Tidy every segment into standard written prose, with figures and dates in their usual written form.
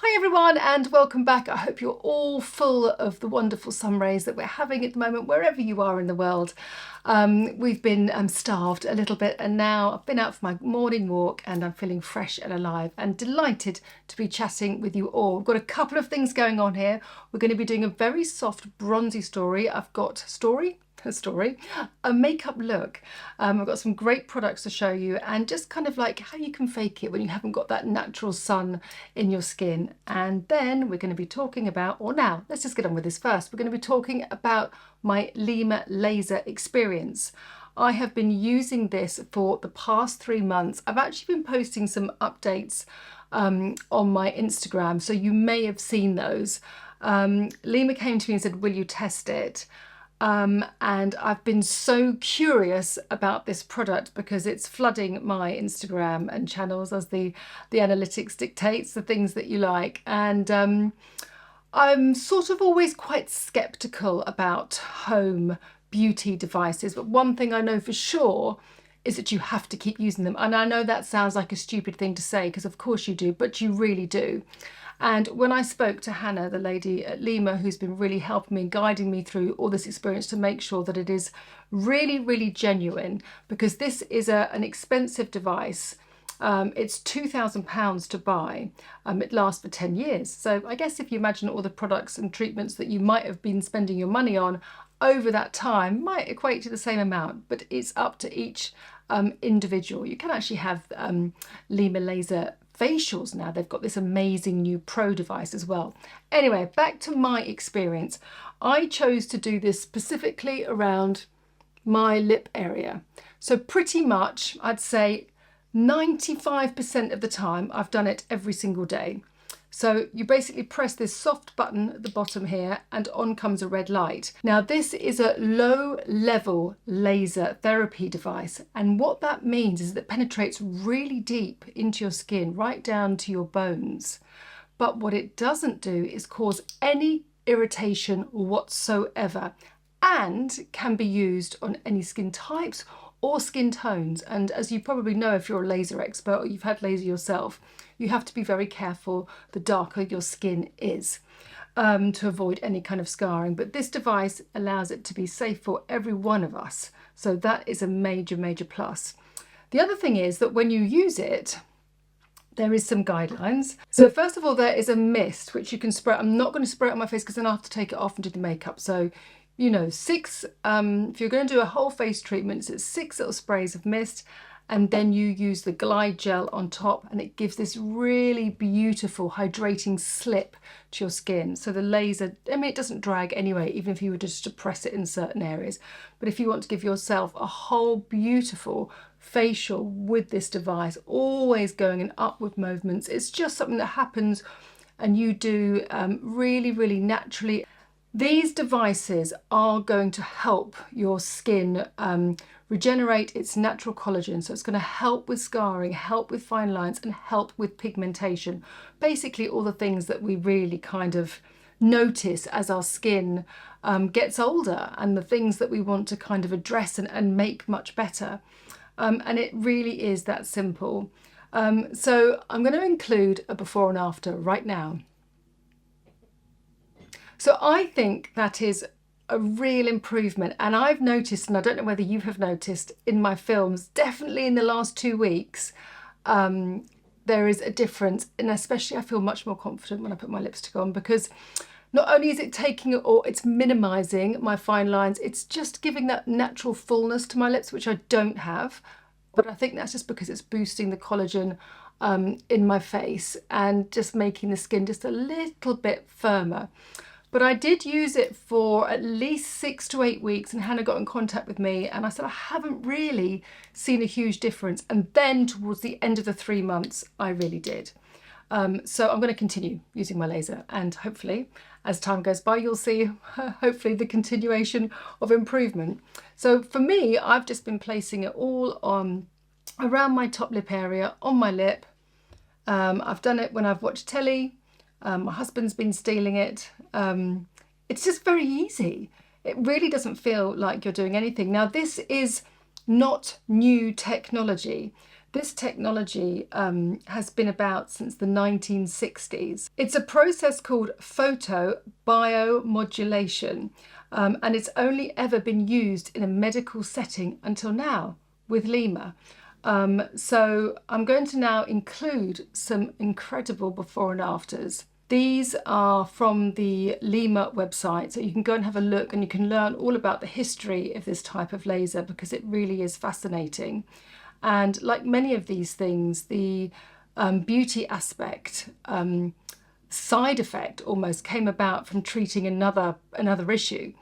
Hi everyone and welcome back. I hope you're all full of the wonderful sun rays that we're having at the moment wherever you are in the world. We've been starved a little bit and now I've been out for my morning walk and I'm feeling fresh and alive and delighted to be chatting with you all. We've got a couple of things going on here. We're going to be doing a very soft bronzy story. I've got a makeup look. I've got some great products to show you and just kind of like how you can fake it when you haven't got that natural sun in your skin. And then we're going to be talking about, or now let's just get on with this first. We're going to be talking about my LYMA laser experience. I have been using this for the past 3 months. I've actually been posting some updates on my Instagram, so you may have seen those. LYMA came to me and said, will you test it? And I've been so curious about this product because it's flooding my Instagram and channels as the analytics dictates, the things that you like. And I'm sort of always quite skeptical about home beauty devices, but one thing I know for sure is that you have to keep using them. And I know that sounds like a stupid thing to say because of course you do, but you really do. And when I spoke to Hannah, the lady at LYMA, who's been really helping me and guiding me through all this experience to make sure that it is really, really genuine, because this is an expensive device. It's £2,000 to buy. It lasts for 10 years. So I guess if you imagine all the products and treatments that you might have been spending your money on over that time might equate to the same amount, but it's up to each individual. You can actually have LYMA laser facials now. They've got this amazing new pro device as well. Anyway, back to my experience. I chose to do this specifically around my lip area. So pretty much I'd say 95% of the time I've done it every single day. So you basically press this soft button at the bottom here and on comes a red light. Now this is a low level laser therapy device, and what that means is that it penetrates really deep into your skin, right down to your bones. But what it doesn't do is cause any irritation whatsoever and can be used on any skin types or skin tones. And as you probably know, if you're a laser expert or you've had laser yourself, you have to be very careful the darker your skin is to avoid any kind of scarring. But this device allows it to be safe for every one of us. So that is a major, major plus. The other thing is that when you use it, there is some guidelines. So first of all, there is a mist which you can spray. I'm not going to spray it on my face because then I have to take it off and do the makeup. So you know, if you're going to do a whole face treatment, it's 6 little sprays of mist, and then you use the glide gel on top, and it gives this really beautiful hydrating slip to your skin. So the laser, I mean, it doesn't drag anyway, even if you were just to press it in certain areas. But if you want to give yourself a whole beautiful facial with this device, always going in upward movements, it's just something that happens and you do really, really naturally. These devices are going to help your skin regenerate its natural collagen. So it's going to help with scarring, help with fine lines, and help with pigmentation. Basically all the things that we really kind of notice as our skin gets older, and the things that we want to kind of address and make much better. And it really is that simple. So I'm going to include a before and after right now. So I think that is a real improvement, and I've noticed, and I don't know whether you have noticed in my films, definitely in the last 2 weeks, there is a difference, and especially I feel much more confident when I put my lipstick on, because not only is it taking it, or it's minimising my fine lines, it's just giving that natural fullness to my lips, which I don't have. But I think that's just because it's boosting the collagen in my face and just making the skin just a little bit firmer. But I did use it for at least 6 to 8 weeks, and Hannah got in contact with me and I said I haven't really seen a huge difference. And then towards the end of the 3 months, I really did. So I'm going to continue using my laser, and hopefully as time goes by, you'll see hopefully the continuation of improvement. So for me, I've just been placing it all on around my top lip area, on my lip. I've done it when I've watched telly. My husband's been stealing it. It's just very easy. It really doesn't feel like you're doing anything. Now, this is not new technology. This technology has been about since the 1960s. It's a process called photobiomodulation, and it's only ever been used in a medical setting until now with LYMA. So I'm going to now include some incredible before and afters. These are from the LYMA website, so you can go and have a look and you can learn all about the history of this type of laser, because it really is fascinating. And like many of these things, the beauty aspect, side effect almost, came about from treating another issue.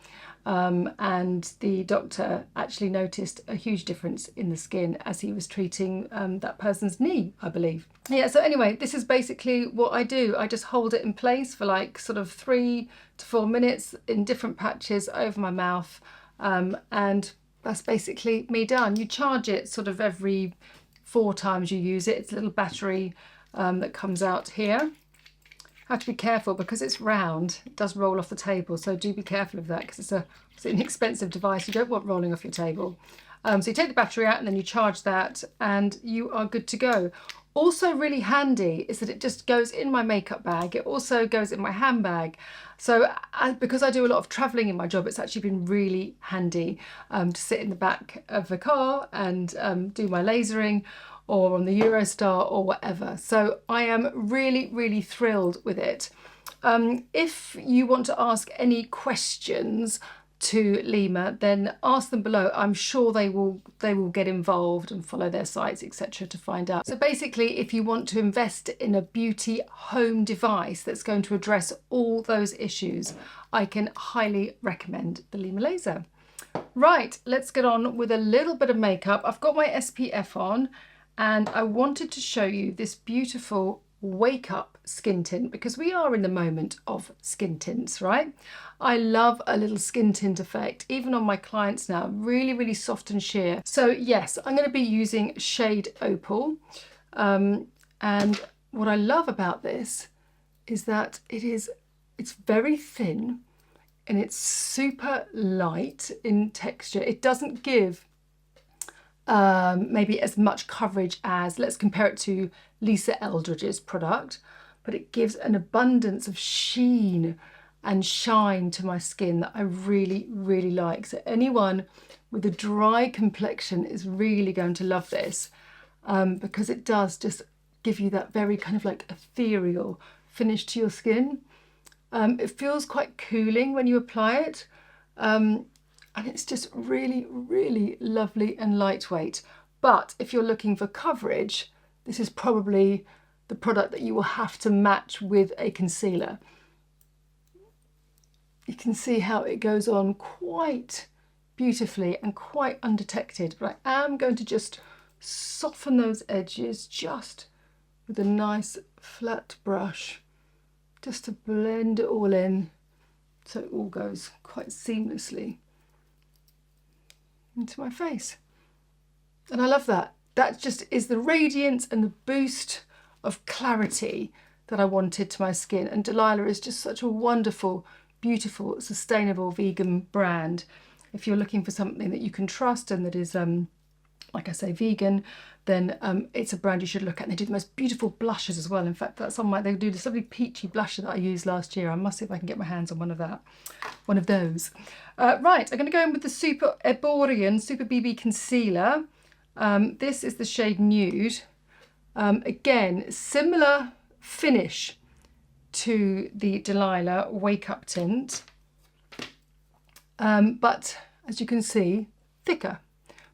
And the doctor actually noticed a huge difference in the skin as he was treating that person's knee, I believe. Yeah, so anyway, this is basically what I do. I just hold it in place for like sort of 3 to 4 minutes in different patches over my mouth, and that's basically me done. You charge it sort of every 4 times you use it. It's a little battery that comes out here. Have to be careful because it's round. It does roll off the table, so do be careful of that, because it's an inexpensive device. You don't want rolling off your table. So you take the battery out and then you charge that and you are good to go. Also really handy is that it just goes in my makeup bag. It also goes in my handbag. So because I do a lot of traveling in my job, it's actually been really handy to sit in the back of the car and do my lasering, or on the Eurostar or whatever. So I am really, really thrilled with it. If you want to ask any questions to LYMA, then ask them below. I'm sure they will get involved and follow their sites, etc., to find out. So basically, if you want to invest in a beauty home device that's going to address all those issues, I can highly recommend the LYMA laser. Right, let's get on with a little bit of makeup. I've got my SPF on, and I wanted to show you this beautiful wake up skin tint, because we are in the moment of skin tints, right? I love a little skin tint effect, even on my clients now, really, really soft and sheer. So yes, I'm going to be using shade Opal. And what I love about this is that it's very thin and it's super light in texture. It doesn't give maybe as much coverage as, let's compare it to Lisa Eldridge's product, but it gives an abundance of sheen and shine to my skin that I really, really like. So anyone with a dry complexion is really going to love this, because it does just give you that very kind of like ethereal finish to your skin. It feels quite cooling when you apply it. And it's just really, really lovely and lightweight. But if you're looking for coverage, this is probably the product that you will have to match with a concealer. You can see how it goes on quite beautifully and quite undetected. But I am going to just soften those edges just with a nice flat brush, just to blend it all in so it all goes quite seamlessly into my face. And I love that. That just is the radiance and the boost of clarity that I wanted to my skin. And Delilah is just such a wonderful, beautiful, sustainable vegan brand. If you're looking for something that you can trust and that is, like I say, vegan, then it's a brand you should look at. And they do the most beautiful blushes as well. In fact, that's on they do this lovely peachy blusher that I used last year. I must see if I can get my hands on one of those. Right, I'm going to go in with the Super Erborian Super BB Concealer. This is the shade Nude. Again, similar finish to the Delilah Wake Up tint, but as you can see, thicker,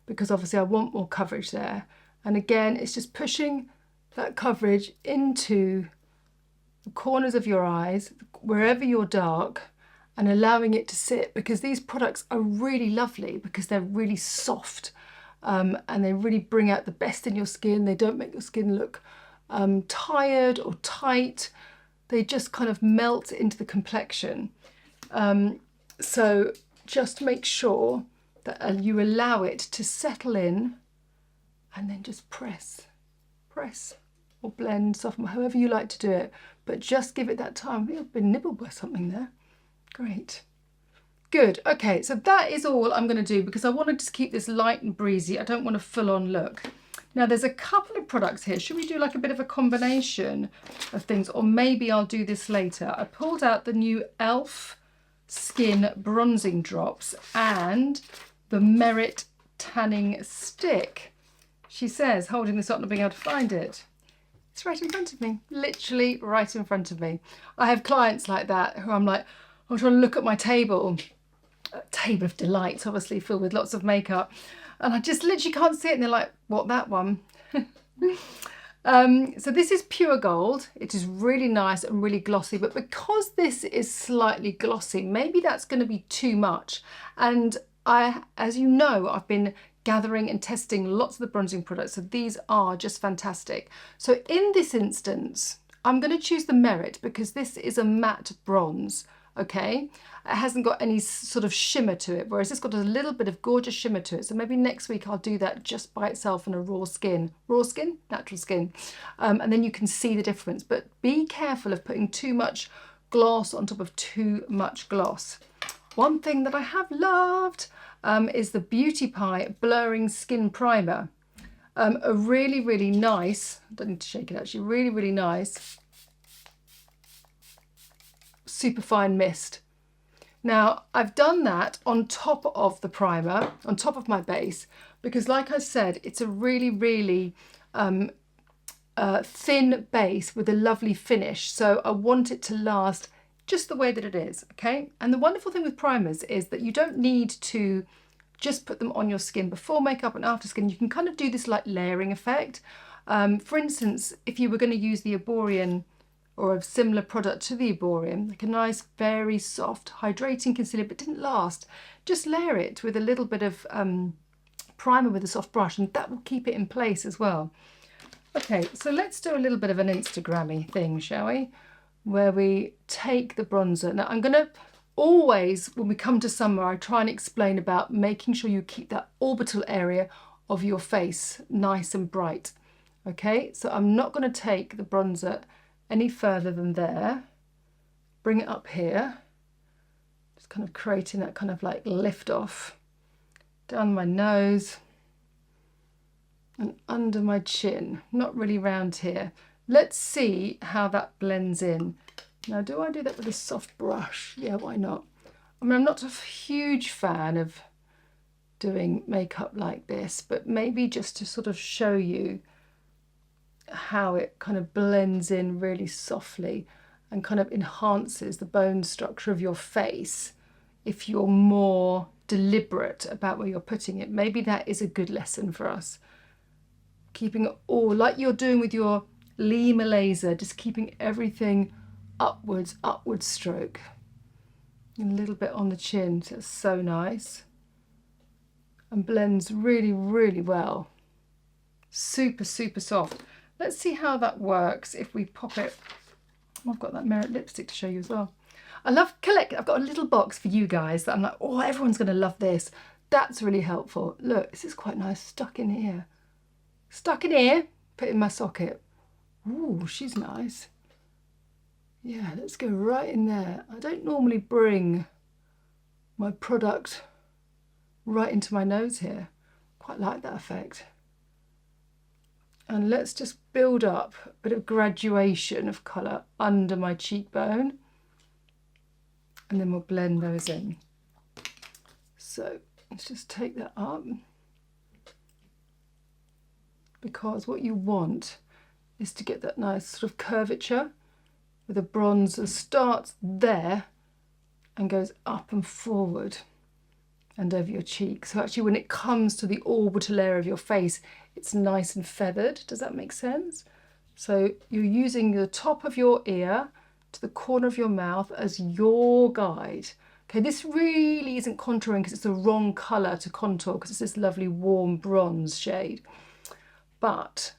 because obviously I want more coverage there. And again, it's just pushing that coverage into the corners of your eyes, wherever you're dark, and allowing it to sit, because these products are really lovely because they're really soft, and they really bring out the best in your skin. They don't make your skin look tired or tight. They just kind of melt into the complexion. So just make sure that you allow it to settle in, and then just press or blend, soften, however you like to do it, but just give it that time. I've been nibbled by something there. Great. Good. Okay, so that is all I'm going to do, because I want to just keep this light and breezy. I don't want a full-on look. Now there's a couple of products here. Should we do like a bit of a combination of things, or maybe I'll do this later? I pulled out the new e.l.f. Skin Bronzing Drops and the Merit Tanning Stick. She says, holding this up, not being able to find it. It's right in front of me, literally right in front of me. I have clients like that who I'm like, I'm trying to look at my table, a table of delights, obviously filled with lots of makeup, and I just literally can't see it, and they're like, what, that one? So this is pure gold. It is really nice and really glossy, but because this is slightly glossy, maybe that's going to be too much. And as you know, I've been gathering and testing lots of the bronzing products, so these are just fantastic. So in this instance, I'm going to choose the Merit because this is a matte bronze, okay? It hasn't got any sort of shimmer to it, whereas it's got a little bit of gorgeous shimmer to it. So maybe next week I'll do that just by itself on a raw skin, natural skin, and then you can see the difference. But be careful of putting too much gloss on top of too much gloss. One thing that I have loved is the Beauty Pie Blurring Skin Primer. A really, really nice, I don't need to shake it actually, really, really nice superfine mist. Now I've done that on top of the primer, on top of my base, because like I said, it's a really, really thin base with a lovely finish. So I want it to last just the way that it is, okay? And the wonderful thing with primers is that you don't need to just put them on your skin before makeup and after skin. You can kind of do this like layering effect. For instance, if you were going to use the Arborian or a similar product to the Arborian, like a nice, very soft, hydrating concealer, but didn't last, just layer it with a little bit of primer with a soft brush, and that will keep it in place as well. Okay, so let's do a little bit of an Instagrammy thing, shall we? Where we take the bronzer. Now I'm going to always, when we come to summer, I try and explain about making sure you keep that orbital area of your face nice and bright. Okay, so I'm not going to take the bronzer any further than there. Bring it up here, just kind of creating that kind of like lift off down my nose and under my chin, not really round here. Let's see how that blends in. Now, do I do that with a soft brush? Yeah, why not? I mean, I'm not a huge fan of doing makeup like this, but maybe just to sort of show you how it kind of blends in really softly and kind of enhances the bone structure of your face if you're more deliberate about where you're putting it. Maybe that is a good lesson for us. Keeping it all, like you're doing with your LYMA laser, just keeping everything upwards stroke. A little bit on the chin, so it's so nice. And blends really, really well. Super, super soft. Let's see how that works if we pop it. Oh, I've got that Merit lipstick to show you as well. I love I've got a little box for you guys that I'm like, oh, everyone's going to love this. That's really helpful. Look, this is quite nice, stuck in here. Stuck in here, put in my socket. Ooh, she's nice. Yeah, let's go right in there. I don't normally bring my product right into my nose here. Quite like that effect. And let's just build up a bit of graduation of colour under my cheekbone. And then we'll blend those in. So let's just take that up. Because what you want is to get that nice sort of curvature with a bronze that starts there and goes up and forward and over your cheek. So actually when it comes to the orbital area of your face, it's nice and feathered. Does that make sense? So you're using the top of your ear to the corner of your mouth as your guide. Okay, this really isn't contouring because it's the wrong colour to contour because it's this lovely warm bronze shade. But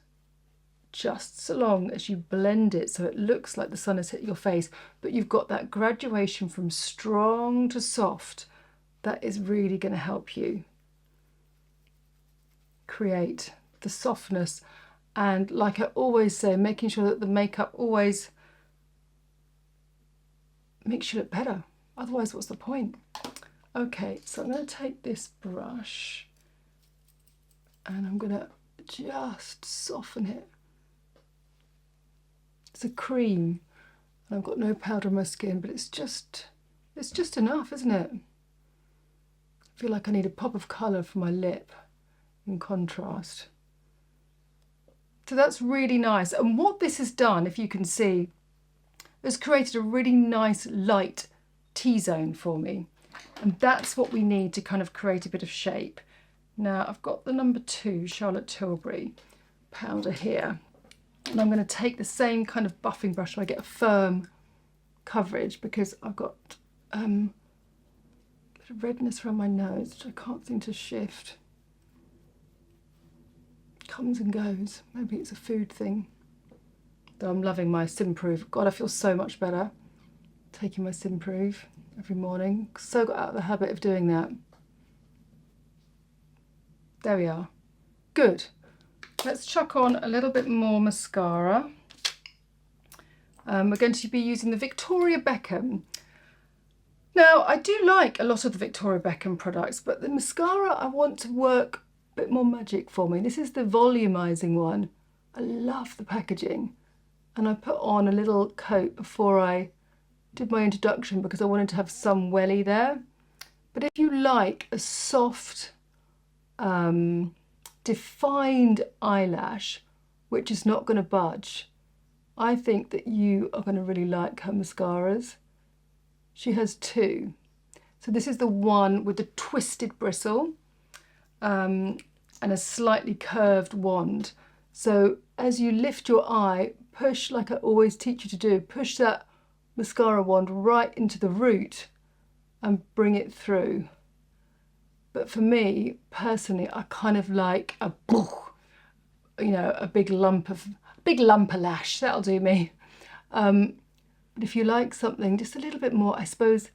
just so long as you blend it so it looks like the sun has hit your face, but you've got that graduation from strong to soft, that is really going to help you create the softness. And like I always say, making sure that the makeup always makes you look better. Otherwise, what's the point? Okay, so I'm going to take this brush and I'm going to just soften it. It's a cream, and I've got no powder on my skin, but it's just enough, isn't it? I feel like I need a pop of colour for my lip in contrast. So that's really nice. And what this has done, if you can see, has created a really nice light T-zone for me. And that's what we need to kind of create a bit of shape. Now I've got the number 2 Charlotte Tilbury powder here. And I'm going to take the same kind of buffing brush so I get a firm coverage, because I've got a bit of redness around my nose, which I can't seem to shift. Comes and goes. Maybe it's a food thing. Though I'm loving my Simprove. God, I feel so much better taking my Simprove every morning. So got out of the habit of doing that. There we are. Good. Let's chuck on a little bit more mascara. We're going to be using the Victoria Beckham. Now, I do like a lot of the Victoria Beckham products, but the mascara I want to work a bit more magic for me. This is the volumizing one. I love the packaging. And I put on a little coat before I did my introduction because I wanted to have some welly there. But if you like a soft, defined eyelash, which is not going to budge, I think that you are going to really like her mascaras. She has 2. So this is the one with the twisted bristle and a slightly curved wand. So as you lift your eye, push, like I always teach you to do, push that mascara wand right into the root and bring it through. But for me, personally, I kind of like a, you know, a big lump of lash. That'll do me. But if you like something just a little bit more, I suppose,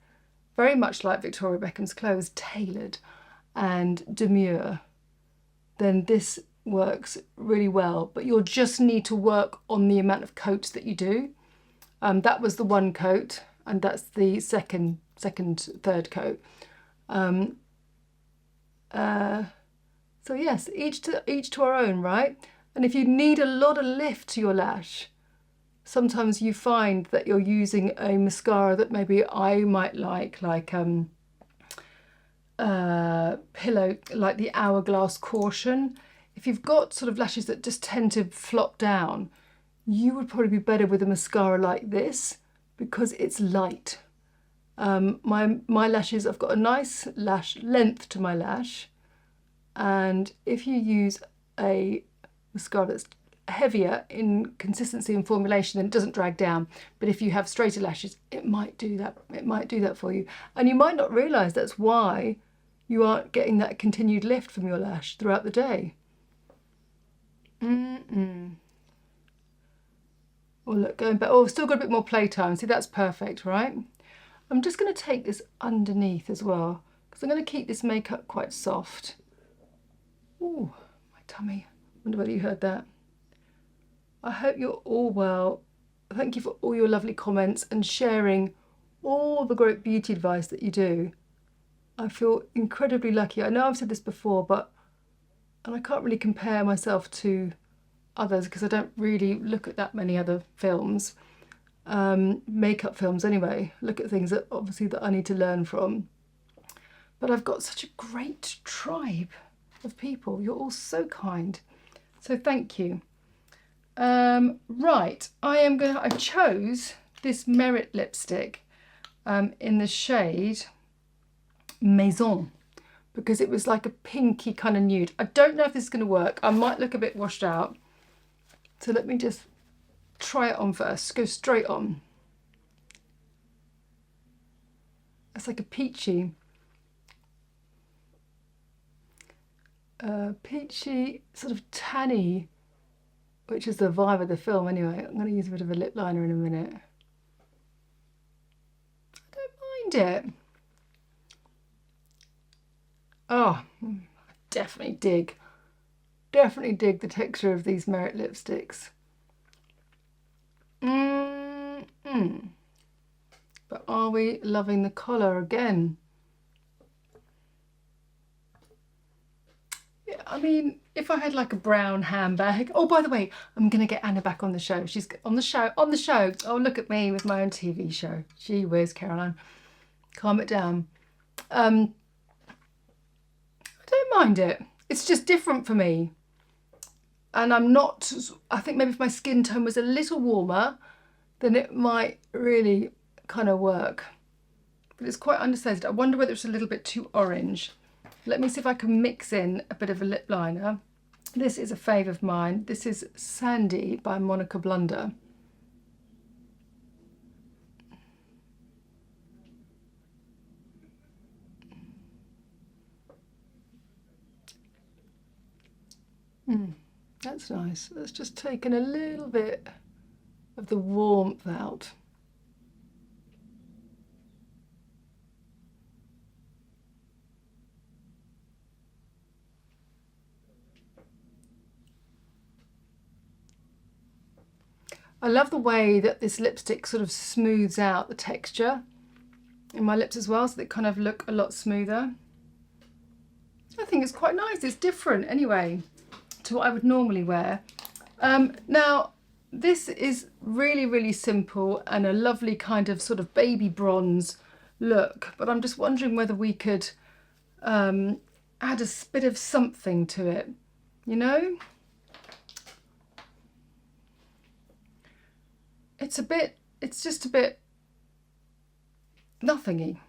very much like Victoria Beckham's clothes, tailored and demure, then this works really well. But you'll just need to work on the amount of coats that you do. That was the 1 coat, and that's the third coat. So yes, each to our own, right? And if you need a lot of lift to your lash, sometimes you find that you're using a mascara that maybe I might like Pillow, like the Hourglass Caution. If you've got sort of lashes that just tend to flop down, you would probably be better with a mascara like this because it's light. My lashes, I've got a nice lash length to my lash, and if you use a mascara that's heavier in consistency and formulation, then it doesn't drag down. But if you have straighter lashes, it might do that. It might do that for you, and you might not realise that's why you aren't getting that continued lift from your lash throughout the day. Oh look, going back. Oh, still got a bit more playtime. See, that's perfect, right? I'm just going to take this underneath as well, because I'm going to keep this makeup quite soft. Ooh, my tummy. I wonder whether you heard that. I hope you're all well. Thank you for all your lovely comments and sharing all the great beauty advice that you do. I feel incredibly lucky. I know I've said this before, and I can't really compare myself to others because I don't really look at that many other films. Makeup films anyway, look at things that obviously that I need to learn from. But I've got such a great tribe of people. You're all so kind. So thank you. Right, I chose this Merit lipstick in the shade Maison because it was like a pinky kind of nude. I don't know if this is going to work. I might look a bit washed out. So let me just try it on first. Go straight on. It's like a peachy sort of tanny, which is the vibe of the film anyway. I'm going to use a bit of a lip liner in a minute. I don't mind it. Oh, I definitely dig the texture of these Merit lipsticks. But are we loving the colour again? Yeah, I mean, if I had like a brown handbag. Oh, by the way, I'm gonna get Anna back on the show. She's on the show. Oh, look at me with my own TV show. Gee whiz, Caroline, calm it down. I don't mind it. It's just different for me. And I'm not, I think maybe if my skin tone was a little warmer, then it might really kind of work. But it's quite understated. I wonder whether it's a little bit too orange. Let me see if I can mix in a bit of a lip liner. This is a fave of mine. This is Sandy by Monica Blunder. That's nice. That's just taken a little bit of the warmth out. I love the way that this lipstick sort of smooths out the texture in my lips as well, so they kind of look a lot smoother. I think it's quite nice. It's different anyway to what I would normally wear. Now, this is really, really simple and a lovely kind of sort of baby bronze look, but I'm just wondering whether we could add a bit of something to it, you know? It's just a bit nothingy.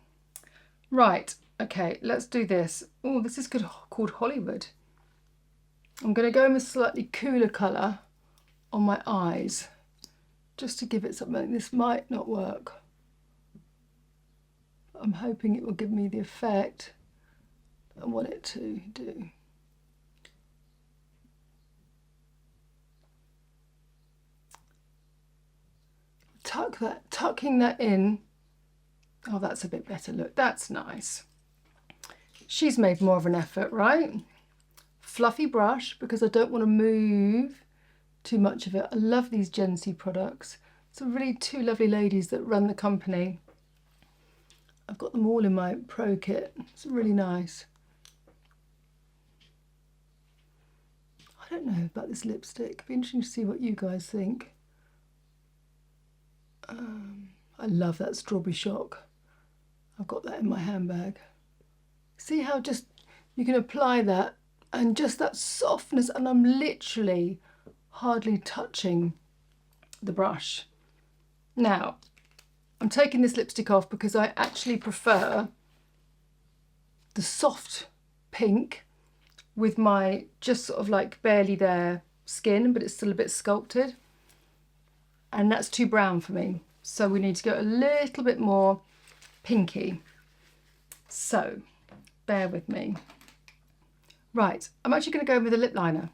Right, okay, let's do this. Oh, this is good, called Hollywood. I'm going to go in a slightly cooler colour on my eyes, just to give it something. This might not work. I'm hoping it will give me the effect I want it to do. Tucking that in. Oh, that's a bit better. Look, that's nice. She's made more of an effort, right? Fluffy brush, because I don't want to move too much of it. I love these Gen C products. It's really two lovely ladies that run the company. I've got them all in my pro kit. It's really nice. I don't know about this lipstick. It'd be interesting to see what you guys think. I love that Strawberry Shock. I've got that in my handbag. See how just you can apply that and just that softness, and I'm literally hardly touching the brush. Now, I'm taking this lipstick off because I actually prefer the soft pink with my just sort of like barely there skin, but it's still a bit sculpted. And that's too brown for me. So we need to go a little bit more pinky. So bear with me. Right, I'm actually going to go in with a lip liner.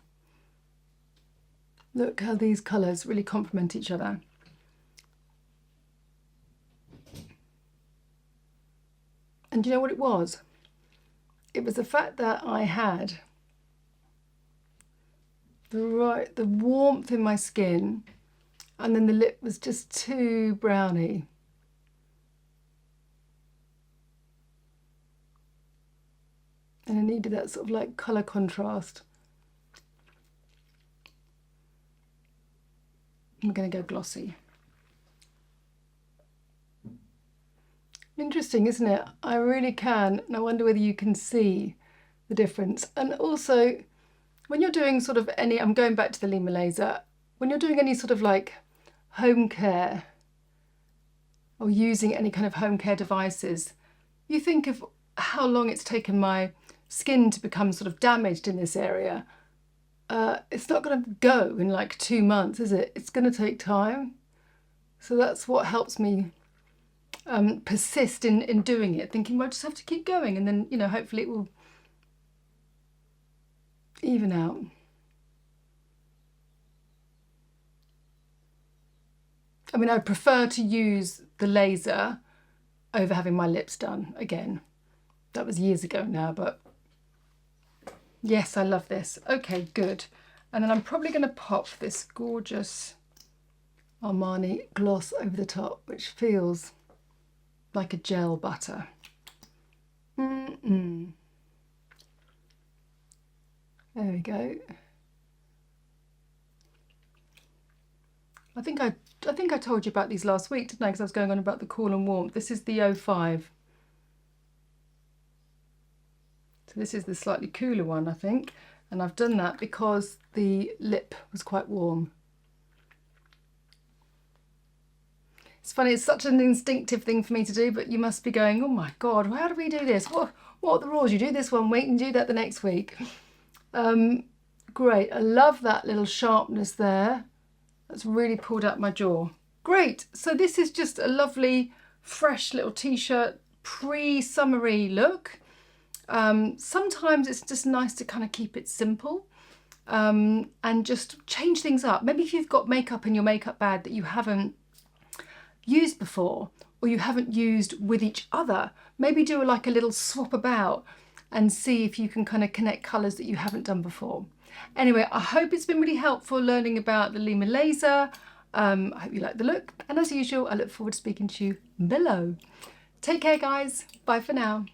Look how these colours really complement each other. And do you know what it was? It was the fact that I had the warmth in my skin, and then the lip was just too browny. And I needed that sort of like colour contrast. I'm going to go glossy. Interesting, isn't it? I really can, and I wonder whether you can see the difference. And also, when you're doing sort of any, I'm going back to the LYMA laser, when you're doing any sort of like home care or using any kind of home care devices, you think of how long it's taken my skin to become sort of damaged in this area. It's not going to go in like 2 months, is it? It's going to take time. So that's what helps me persist in doing it, thinking, well, I just have to keep going, and then, you know, hopefully it will even out. I mean, I prefer to use the laser over having my lips done again. That was years ago now, but yes, I love this. Okay, good. And then I'm probably going to pop this gorgeous Armani gloss over the top, which feels like a gel butter. There we go. I think I told you about these last week, didn't I? Because I was going on about the cool and warmth. This is the 05. So this is the slightly cooler one, I think. And I've done that because the lip was quite warm. It's funny, it's such an instinctive thing for me to do, but you must be going, oh my God, how do we do this? What are the rules? You do this one week and do that the next week. Great, I love that little sharpness there. That's really pulled out my jaw. Great, so this is just a lovely, fresh little t-shirt, pre-summery look. Sometimes it's just nice to kind of keep it simple and just change things up. Maybe if you've got makeup in your makeup bag that you haven't used before, or you haven't used with each other, maybe do like a little swap about and see if you can kind of connect colours that you haven't done before. Anyway, I hope it's been really helpful learning about the LYMA laser. I hope you like the look, and as usual, I look forward to speaking to you below. Take care, guys. Bye for now.